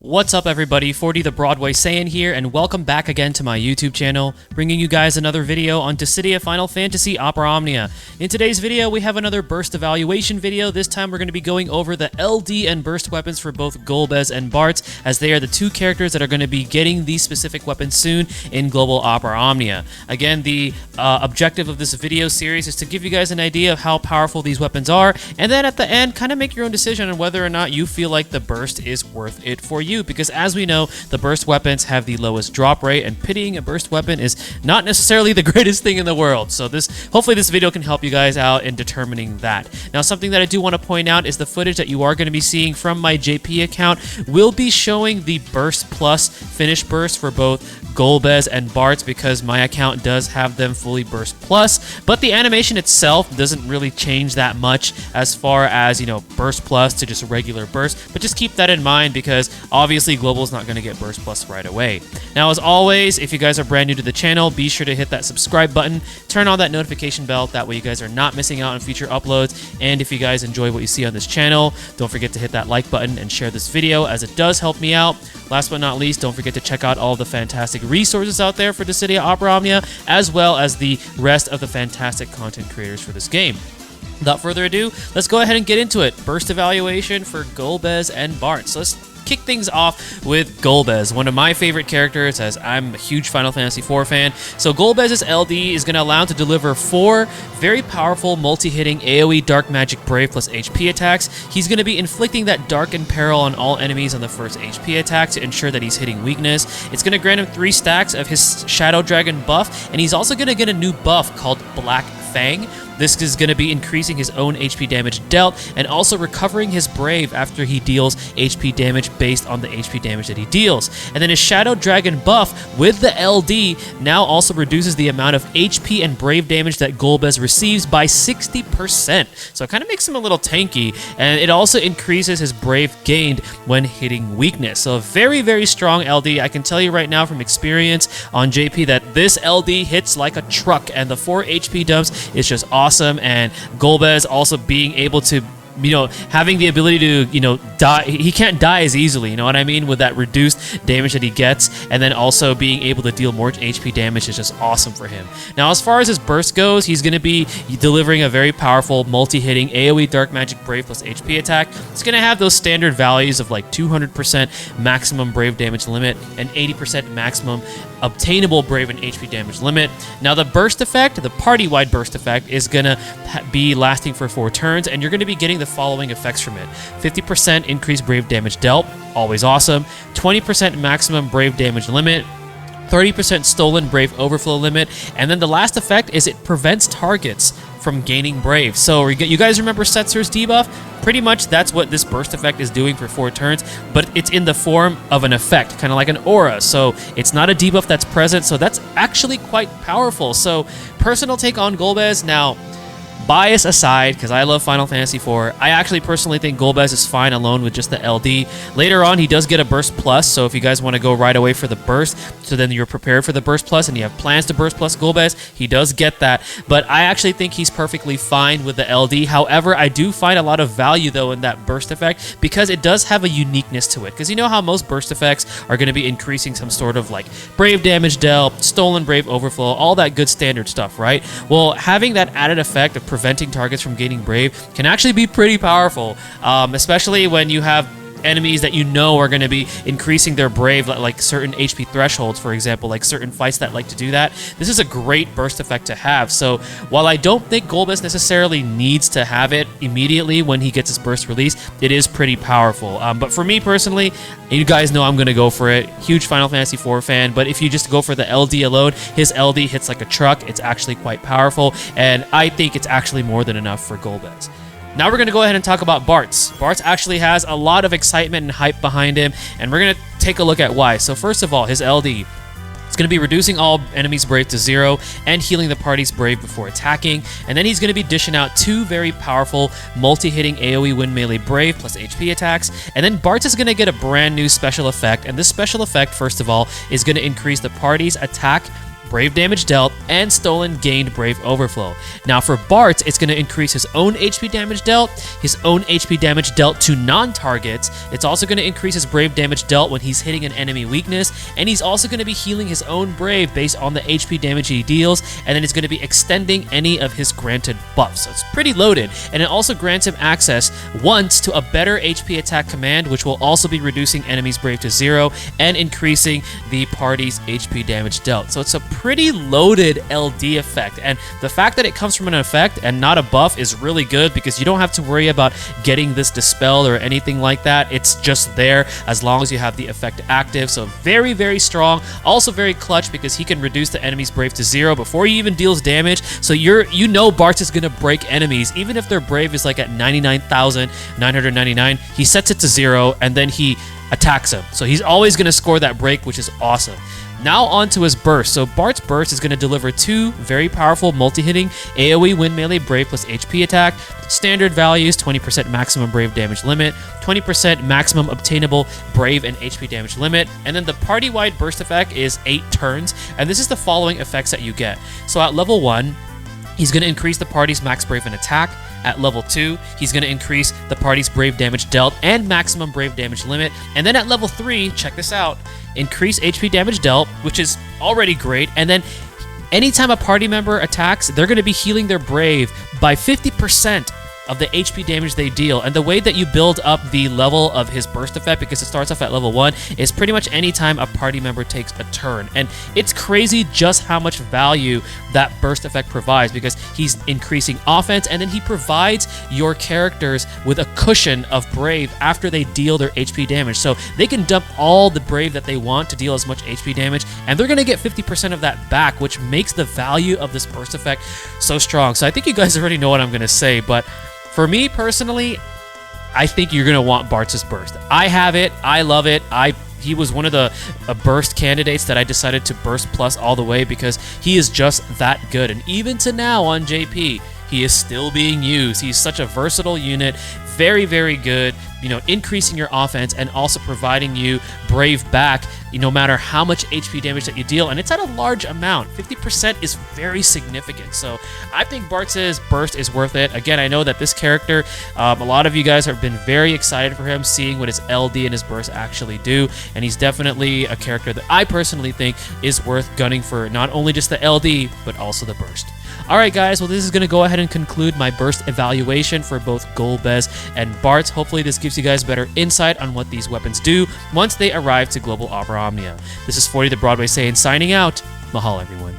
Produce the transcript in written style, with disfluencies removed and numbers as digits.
What's up everybody, 40 the Broadway Saiyan here, and welcome back again to my YouTube channel, bringing you guys another video on Dissidia Final Fantasy Opera Omnia. In today's video, we have another burst evaluation video. This time we're going to be going over the LD and burst weapons for both Golbez and Bartz, as they are the two characters that are going to be getting these specific weapons soon in Global Opera Omnia. Again, the objective of this video series is to give you guys an idea of how powerful these weapons are, and then at the end, kind of make your own decision on whether or not you feel like the burst is worth it for you. Because as we know, the burst weapons have the lowest drop rate, and pitying a burst weapon is not necessarily the greatest thing in the world. So hopefully this video can help you guys out in determining that. Now, something that I do want to point out is the footage that you are going to be seeing from my JP account will be showing the Burst Plus finish burst for both Golbez and Bartz, because my account does have them fully Burst Plus, but the animation itself doesn't really change that much as far as, you know, Burst Plus to just a regular burst, but just keep that in mind because obviously Global's not going to get Burst Plus right away. Now, as always, if you guys are brand new to the channel, be sure to hit that subscribe button, turn on that notification bell, that way you guys are not missing out on future uploads, and if you guys enjoy what you see on this channel, don't forget to hit that like button and share this video, as it does help me out. Last but not least, don't forget to check out all the fantastic resources out there for Dissidia Opera Omnia, as well as the rest of the fantastic content creators for this game. Without further ado, let's go ahead and get into it. Burst evaluation for Golbez and Bartz. So let's kick things off with Golbez, one of my favorite characters, as I'm a huge Final Fantasy IV fan. So Golbez's LD is going to allow him to deliver 4 very powerful multi-hitting AoE Dark Magic Brave plus HP attacks. He's going to be inflicting that Dark and Peril on all enemies on the first HP attack to ensure that he's hitting weakness. It's going to grant him 3 stacks of his Shadow Dragon buff, and he's also going to get a new buff called Black Fang. This is going to be increasing his own HP damage dealt and also recovering his Brave after he deals HP damage based on the HP damage that he deals. And then his Shadow Dragon buff with the LD now also reduces the amount of HP and Brave damage that Golbez receives by 60%. So it kind of makes him a little tanky, and it also increases his Brave gained when hitting weakness. So a very, very strong LD. I can tell you right now from experience on JP that this LD hits like a truck, and the 4 HP dumps is just awesome. And Golbez also being able to, you know, having the ability to, you know, die. He can't die as easily, you know what I mean, with that reduced damage that he gets, and then also being able to deal more HP damage is just awesome for him. Now, as far as his burst goes, he's going to be delivering a very powerful multi-hitting AoE Dark Magic Brave plus HP attack. It's going to have those standard values of like 200% maximum Brave damage limit and 80% maximum obtainable Brave and HP damage limit. Now, the burst effect, the party-wide burst effect, is going to be lasting for 4 turns, and you're going to be getting the following effects from it. 50% increased Brave damage dealt, always awesome. 20% maximum Brave damage limit. 30% stolen Brave overflow limit. And then the last effect is it prevents targets from gaining Brave. So you guys remember Setzer's debuff? Pretty much that's what this burst effect is doing for 4 turns, but it's in the form of an effect, kind of like an aura. So it's not a debuff that's present, so that's actually quite powerful. So personal take on Golbez. Now, bias aside, because I love Final Fantasy IV, I actually personally think Golbez is fine alone with just the LD. Later on, he does get a Burst Plus, so if you guys want to go right away for the Burst, so then you're prepared for the Burst Plus and you have plans to Burst Plus Golbez, he does get that. But I actually think he's perfectly fine with the LD. However, I do find a lot of value, though, in that Burst effect, because it does have a uniqueness to it. Because you know how most Burst effects are going to be increasing some sort of like Brave damage dealt, stolen Brave overflow, all that good standard stuff, right? Well, having that added effect of preventing targets from gaining Brave can actually be pretty powerful, especially when you have enemies that you know are going to be increasing their Brave, like certain HP thresholds, for example, like certain fights that like to do that. This is a great burst effect to have. So while I don't think Golbez necessarily needs to have it immediately when he gets his burst release, it is pretty powerful. But for me personally, you guys know I'm going to go for it. Huge Final Fantasy IV fan, but if you just go for the LD alone, his LD hits like a truck. It's actually quite powerful, and I think it's actually more than enough for Golbez. Now we're going to go ahead and talk about Bartz. Bartz actually has a lot of excitement and hype behind him, and we're going to take a look at why. So first of all, his LD. It's going to be reducing all enemies' Brave to 0 and healing the party's Brave before attacking. And then he's going to be dishing out 2 very powerful multi-hitting AoE Wind Melee Brave plus HP attacks. And then Bartz is going to get a brand new special effect. And this special effect, first of all, is going to increase the party's attack Brave damage dealt, and stolen gained Brave overflow. Now for Bartz, it's going to increase his own HP damage dealt, his own HP damage dealt to non-targets. It's also going to increase his Brave damage dealt when he's hitting an enemy weakness, and he's also going to be healing his own Brave based on the HP damage he deals, and then it's going to be extending any of his granted buffs. So it's pretty loaded, and it also grants him access once to a better HP attack command, which will also be reducing enemies' Brave to 0 and increasing the party's HP damage dealt. So it's a pretty loaded LD effect, and the fact that it comes from an effect and not a buff is really good because you don't have to worry about getting this dispelled or anything like that. It's just there as long as you have the effect active. So very, very strong. Also very clutch because he can reduce the enemy's Brave to 0 before he even deals damage. So you know Bartz is going to break enemies even if their Brave is like at 99,999. He sets it to 0 and then he attacks him. So he's always going to score that break, which is awesome. Now on to his burst. So Bartz Burst is going to deliver 2 very powerful multi-hitting AoE win melee Brave plus HP attack. Standard values, 20% maximum Brave damage limit, 20% maximum obtainable Brave and HP damage limit, and then the party-wide burst effect is 8 turns, and this is the following effects that you get. So at level 1, he's going to increase the party's max Brave and attack. At level 2, he's going to increase the party's Brave damage dealt and maximum Brave damage limit. And then at level 3, check this out, increase HP damage dealt, which is already great. And then anytime a party member attacks, they're going to be healing their Brave by 50% of the HP damage they deal. And the way that you build up the level of his burst effect, because it starts off at level 1, is pretty much anytime a party member takes a turn. And it's crazy just how much value that burst effect provides, because he's increasing offense and then he provides your characters with a cushion of Brave after they deal their HP damage. So they can dump all the Brave that they want to deal as much HP damage, and they're going to get 50% of that back, which makes the value of this burst effect so strong. So I think you guys already know what I'm going to say, but for me personally, I think you're going to want Bartz's Burst. I have it. I love it. He was one of the burst candidates that I decided to burst plus all the way because he is just that good. And even to now on JP, he is still being used. He's such a versatile unit. Very, very good. You know, increasing your offense and also providing you Brave back, no matter how much HP damage that you deal, and it's at a large amount. 50% is very significant, so I think Bartz's Burst is worth it. Again, I know that this character, a lot of you guys have been very excited for him, seeing what his LD and his Burst actually do, and he's definitely a character that I personally think is worth gunning for, not only just the LD, but also the Burst. Alright guys, well this is going to go ahead and conclude my Burst evaluation for both Golbez and Bartz. Hopefully this gives you guys better insight on what these weapons do once they arrive to Global Opera Omnia. This is 40 the Broadway Saiyan signing out. Mahalo everyone.